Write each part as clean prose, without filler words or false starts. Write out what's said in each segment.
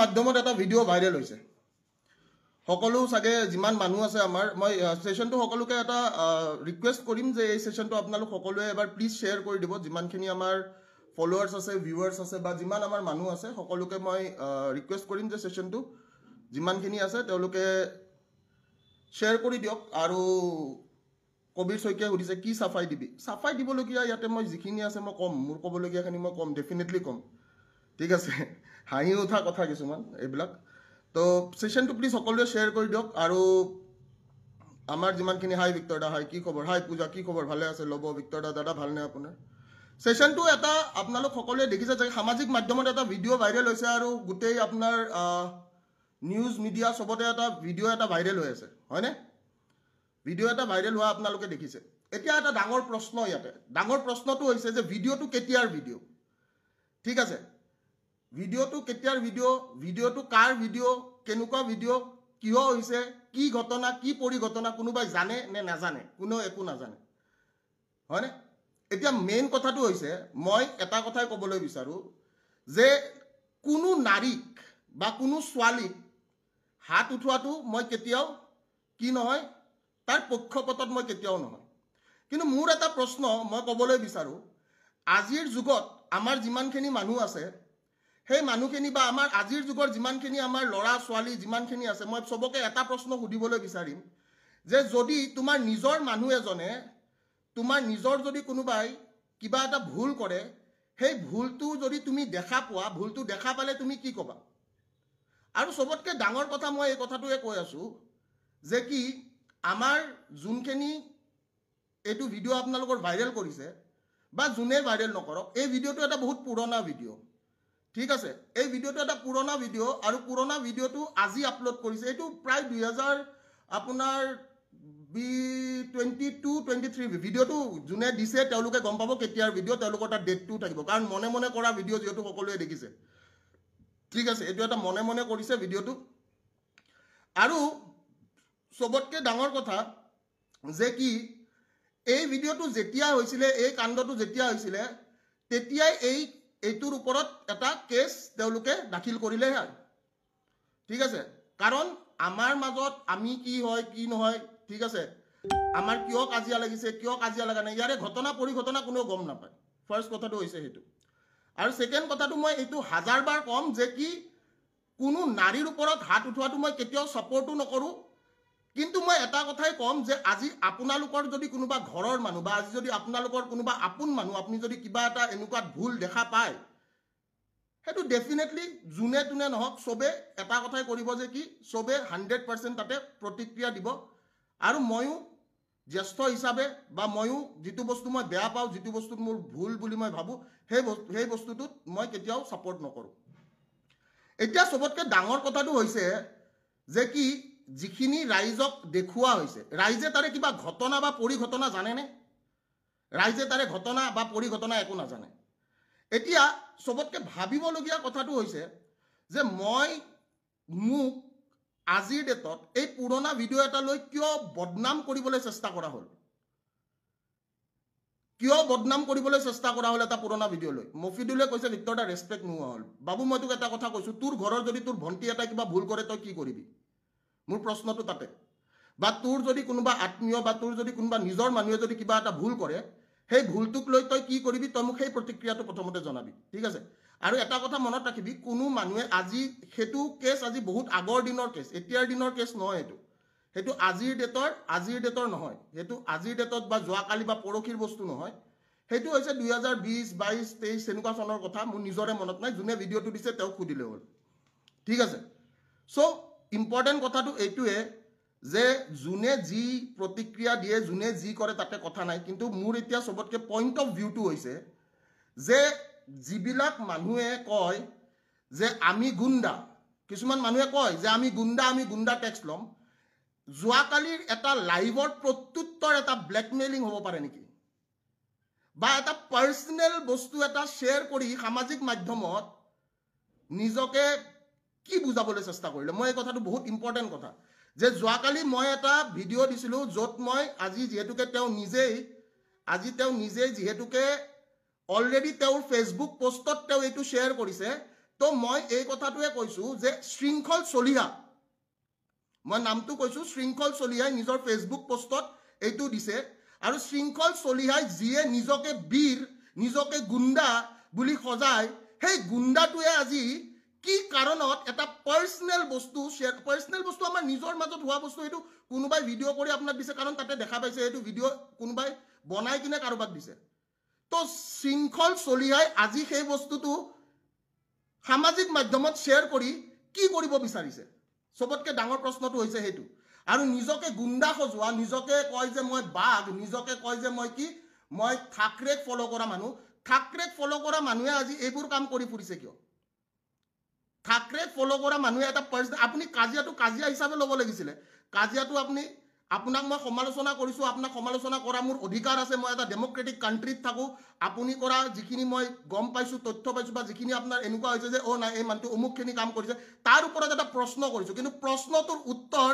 মাধ্যমত এটা video' viral হৈছে সকলো সাগে যিমান মানুহ আছে আমাৰ মই সেশনটো সকলোকে এটা ৰিকুৱেষ্ট কৰিম যে এই সেশনটো আপোনালোক সকলোৱে এবাৰ প্লিজ শ্বেয়াৰ কৰি দিব যিমানখিনি আমাৰ ফলোৱাৰ্ছ আছে ভিউৱাৰ্ছ আছে বা যিমান আমাৰ মানুহ আছে সকলোকে মই ৰিকুৱেষ্ট কৰিম যে সেশনটো যিমানখিনি আছে তেওঁলোকে শ্বেয়াৰ কৰি দিয়ক আৰু কবিৰ শইকীয়া সুধিছে কি সাফাই দিবি সাফাই দিবলগীয়া ইয়াতে মই যিখিনি আছে মই কম মোৰ ক'বলগীয়াখিনি মই কম ডেফিনেটলি কম ঠিক আছে হাঁহি উঠা কথা কিছুমান এইবিলাক তো সেশনটো প্লিজ সকলোৱে শ্বেয়াৰ কৰি দিয়ক আৰু আমাৰ যিমানখিনি হাই ভিক্টৰ দা হাই কি খবৰ হাই পূজা কি খবৰ ভালে আছে ল'ব ভিক্টৰ দা দাদা ভালনে আপোনাৰ সেশনটো এটা আপোনালোক সকলোৱে দেখিছে যে সামাজিক মাধ্যমত এটা ভিডিঅ' ভাইৰেল হৈছে আৰু গোটেই আপোনাৰ নিউজ মিডিয়া সবতে এটা ভিডিঅ' এটা ভাইৰেল হৈ আছে হয়নে ভিডিঅ' এটা ভাইৰেল হোৱা আপোনালোকে দেখিছে এতিয়া এটা ডাঙৰ প্ৰশ্ন ইয়াতে ডাঙৰ প্ৰশ্নটো হৈছে যে ভিডিঅ'টো কেতিয়াৰ ভিডিঅ' ঠিক আছে ভিডিঅ'টো কেতিয়াৰ ভিডিঅ'টো কাৰ ভিডিঅ' কেনেকুৱা ভিডিঅ' কিয় হৈছে কি ঘটনা কি পৰিঘটনা কোনোবাই জানে নে নাজানে কোনো একো নাজানে হয়নে এতিয়া মেইন কথাটো হৈছে মই এটা কথাই ক'বলৈ বিচাৰো যে কোনো নাৰীক বা কোনো ছোৱালীক হাত উঠোৱাটো মই কেতিয়াও কি নহয় তাৰ পক্ষপাতত মই কেতিয়াও নহয় কিন্তু মোৰ এটা প্ৰশ্ন মই ক'বলৈ বিচাৰো আজিৰ যুগত আমাৰ যিমানখিনি মানুহ আছে সেই মানুহখিনি বা আমাৰ আজিৰ যুগৰ যিমানখিনি আমাৰ ল'ৰা ছোৱালী যিমানখিনি আছে মই সবকে এটা প্ৰশ্ন সুধিবলৈ বিচাৰিম যে যদি তোমাৰ নিজৰ মানুহ এজনে তোমাৰ নিজৰ যদি কোনোবাই কিবা এটা ভুল কৰে সেই ভুলটো যদি তুমি দেখা পোৱা ভুলটো দেখা পালে তুমি কি ক'বা আৰু সবতকৈ ডাঙৰ কথা মই এই কথাটোৱে কৈ আছো যে কি আমাৰ যোনখিনি এইটো ভিডিঅ' আপোনালোকৰ ভাইৰেল কৰিছে বা যোনে ভাইৰেল নকৰক এই ভিডিঅ'টো এটা বহুত পুৰণা ভিডিঅ' ঠিক আছে এই ভিডিঅ'টো এটা পুৰণা ভিডিঅ' আৰু পুৰণা ভিডিঅ'টো আজি আপলোড কৰিছে এইটো প্ৰায় 2000 আপোনাৰ 22-23 ভিডিঅ'টো যোনে দিছে তেওঁলোকে গম পাব কেতিয়াৰ ভিডিঅ' তেওঁলোকৰ এটা ডেটটো থাকিব কাৰণ মনে মনে কৰা ভিডিঅ' যিহেতু সকলোৱে দেখিছে ঠিক আছে এইটো এটা মনে মনে কৰিছে ভিডিঅ'টো আৰু সবতকৈ ডাঙৰ কথা যে কি এই ভিডিঅ'টো যেতিয়া হৈছিলে এই কাণ্ডটো যেতিয়া হৈছিলে তেতিয়াই এইটোৰ ওপৰত এটা কেছ তেওঁলোকে দাখিল কৰিলে ঠিক আছে কাৰণ আমাৰ মাজত আমি কি হয় কি নহয় ঠিক আছে আমাৰ কিয় কাজিয়া লাগিছে কিয় কাজিয়া লাগা নাই ইয়াৰে ঘটনা পৰিঘটনা কোনো গম নাপায় ফাৰ্ষ্ট কথাটো হৈছে সেইটো আৰু সেকেন্ড কথাটো মই এইটো হাজাৰবাৰ কম যে কি কোনো নাৰীৰ ওপৰত হাত উঠোৱাটো মই কেতিয়াও সাপোৰ্টো নকৰো কিন্তু মই এটা কথাই কম যে আজি আপোনালোকৰ যদি কোনোবা ঘৰৰ মানুহ বা আজি যদি আপোনালোকৰ কোনোবা আপোন মানুহ আপুনি যদি কিবা এটা এনেকুৱা ভুল দেখা পায় হেতু ডেফিনেটলি জুনে তুনে নহক সবে এটা কথাই কৰিব যে কি সবে 100% তাতে প্ৰতিক্ৰিয়া দিব আৰু ময়ো জ্যেষ্ঠ হিচাপে বা ময়ো যেটো বস্তু মই বেয়া পাওঁ যেটো বস্তু মোৰ ভুল বুলি মই ভাবো সেই বস্তুটোত মই কেতিয়াও সাপোৰ্ট নকৰো এতিয়া সবতকৈ ডাঙৰ কথাটো হৈছে যে কি যিখিনি ৰাইজক দেখুৱা হৈছে ৰাইজে তাৰে কিবা ঘটনা বা পৰিঘটনা জানে নে ৰাইজে তাৰে ঘটনা বা পৰিঘটনা একো নাজানে এতিয়া সবতকৈ ভাবিবলগীয়া কথাটো হৈছে যে মই মোক আজিৰ ডেটত এই পুৰণা ভিডিঅ' এটা লৈ কিয় বদনাম কৰিবলৈ চেষ্টা কৰা হ'ল কিয় বদনাম কৰিবলৈ চেষ্টা কৰা হ'ল এটা পুৰণা ভিডিঅ' লৈ মফিদুলে কৈছে ভিক্টৰ দা ৰেসপেক্ট নোহোৱা হ'ল বাবু মই তোক এটা কথা কৈছো তোৰ ঘৰৰ যদি তোৰ ভণ্টি এটা কিবা ভুল কৰে তই কি কৰিবি মোৰ প্ৰশ্নটো তাতে বা তোৰ যদি কোনোবা আত্মীয় বা তোৰ যদি কোনোবা নিজৰ মানুহে যদি কিবা এটা ভুল কৰে সেই ভুলটোক লৈ তই কি কৰিবি তই মোক সেই প্ৰতিক্ৰিয়াটো প্ৰথমতে জনাবি ঠিক আছে আৰু এটা কথা মনত ৰাখিবি কোনো মানুহে আজি হেতু কেছ আজি বহুত আগৰ দিনৰ কেছ এতিয়াৰ দিনৰ কেছ নহয় হেতু আজিৰ ডেটৰ নহয় হেতু আজিৰ ডেটত বা যোৱাকালি বা পৰখিৰ বস্তু নহয় হেতু হৈছে 2020 22 23 সেনেকুৱা চনৰ কথা মোৰ নিজৰে মনত নাই যোনে ভিডিঅ'টো দিছে তেওঁ খুদিলে হ'ল ঠিক আছে সো ইম্পৰ্টেন্ট কথাটো এইটোৱে যে যোনে যি প্ৰতিক্ৰিয়া দিয়ে যোনে যি কৰে তাতে কথা নাই কিন্তু মোৰ এতিয়া সবতকৈ পইণ্ট অফ ভিউটো হৈছে যে যিবিলাক মানুহে কয় যে আমি গুণ্ডা কিছুমান মানুহে কয় যে আমি গুণ্ডা টেক্স লম যোৱাকালিৰ এটা লাইভৰ প্ৰত্যুত্তৰ এটা ব্লেকমেইলিং হ'ব পাৰে নেকি বা এটা পাৰ্সোনেল বস্তু এটা শ্বেয়াৰ কৰি সামাজিক মাধ্যমত নিজকে কি বুজাবলৈ চেষ্টা কৰিলে মই এই কথাটো বহুত ইম্পৰ্টেন্ট কথা যে যোৱাকালি মই এটা ভিডিঅ' দিছিলো য'ত মই আজি যেহেতুকে তেওঁ নিজেই যেহেতুকে অলৰেডি তেওঁৰ ফেসবুক পোষ্টত তেওঁ এইটো শ্বেয়াৰ কৰিছে তো মই এই কথাটোৱে কৈছোঁ যে শৃংখল চলিহা, মই নামটো কৈছোঁ, শৃংখল চলিহাই নিজৰ ফেচবুক পোষ্টত এইটো দিছে। আৰু শৃংখল চলিহাই যিয়ে নিজকে বীৰ, নিজকে গুণ্ডা বুলি সজায়, সেই গুণ্ডাটোৱে আজি কি কাৰণত এটা পাৰ্চনেল বস্তু শ্বেয়াৰ, পাৰ্চনেল বস্তু আমাৰ নিজৰ মাজত হোৱা বস্তু, এইটো কোনোবাই ভিডিঅ' কৰি আপোনাক দিছে, কাৰণ তাতে দেখা পাইছে এইটো ভিডিঅ' কোনোবাই বনাই কিনে কাৰোবাক দিছে। তো শৃংখল চলিহাই আজি সেই বস্তুটো সামাজিক মাধ্যমত শ্বেয়াৰ কৰি কি কৰিব বিচাৰিছে? চবতকৈ ডাঙৰ প্ৰশ্নটো হৈছে সেইটো। আৰু নিজকে গুণ্ডা সজোৱা, নিজকে কয় যে মই বাঘ, নিজকে কয় যে মই কি, মই ঠাকৰেক ফ'ল' কৰা মানুহ। ঠাকৰেক ফ'ল' কৰা মানুহে আজি এইবোৰ কাম কৰি ফুৰিছে কিয়? ঠাকৰেক ফ'ল' কৰা মানুহে এটা পাৰ্চনেল, আপুনি কাজিয়াটো কাজিয়া হিচাপে ল'ব লাগিছিলে। কাজিয়াটো আপোনাক মই সমালোচনা কৰিছোঁ, আপোনাক সমালোচনা কৰা মোৰ অধিকাৰ আছে, মই এটা ডেম'ক্ৰেটিক কাণ্ট্ৰিত থাকোঁ। আপুনি কৰা যিখিনি মই গম পাইছোঁ, তথ্য পাইছোঁ, বা যিখিনি আপোনাৰ এনেকুৱা হৈছে যে অ' নাই এই মানুহটো অমুকখিনি কাম কৰিছে, তাৰ ওপৰত এটা প্ৰশ্ন কৰিছোঁ। কিন্তু প্ৰশ্নটোৰ উত্তৰ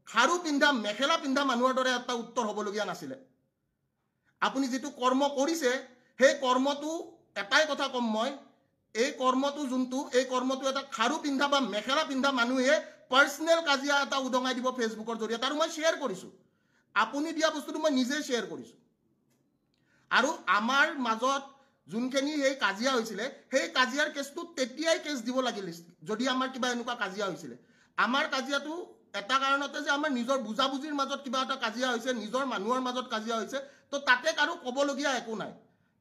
খাৰু পিন্ধা, মেখেলা পিন্ধা মানুহৰ দৰে এটা উত্তৰ হ'বলগীয়া নাছিলে। আপুনি যিটো কৰ্ম কৰিছে, সেই কৰ্মটো এটাই কথা ক'ম মই, এই কৰ্মটো যোনটো, এই কৰ্মটো এটা খাৰু পিন্ধা বা মেখেলা পিন্ধা মানুহে পাৰ্চনেল কাজিয়া এটা উদঙাই দিব ফেচবুকৰ জৰিয়তে, আৰু মই শ্বেয়াৰ কৰিছোঁ। আপুনি দিয়া বস্তুটো মই নিজে শ্বেয়াৰ কৰিছোঁ। আৰু আমাৰ মাজত যোনখিনি সেই কাজিয়া হৈছিলে, সেই কাজিয়াৰ কেছটো তেতিয়াই কেছ দিব লাগিল যদি আমাৰ কিবা এনেকুৱা কাজিয়া হৈছিলে। আমাৰ কাজিয়াটো এটা কাৰণতে যে আমাৰ নিজৰ বুজাবুজিৰ মাজত কিবা এটা কাজিয়া হৈছে, নিজৰ মানুহৰ মাজত কাজিয়া হৈছে, তো তাতে কাৰো ক'বলগীয়া একো নাই,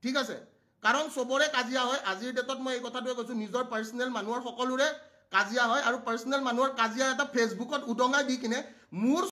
ঠিক আছে? কাৰণ চবৰে কাজিয়া হয়। আজিৰ ডেটত মই এই কথাটোৱে কৈছোঁ, নিজৰ পাৰ্চনেল মানুহৰ সকলোৰে কাজিয়া হয়, আৰু পাৰ্চনেল মানুহৰ কাজিয়া এটা ফেচবুকত উদঙাই দি কিনে মোৰ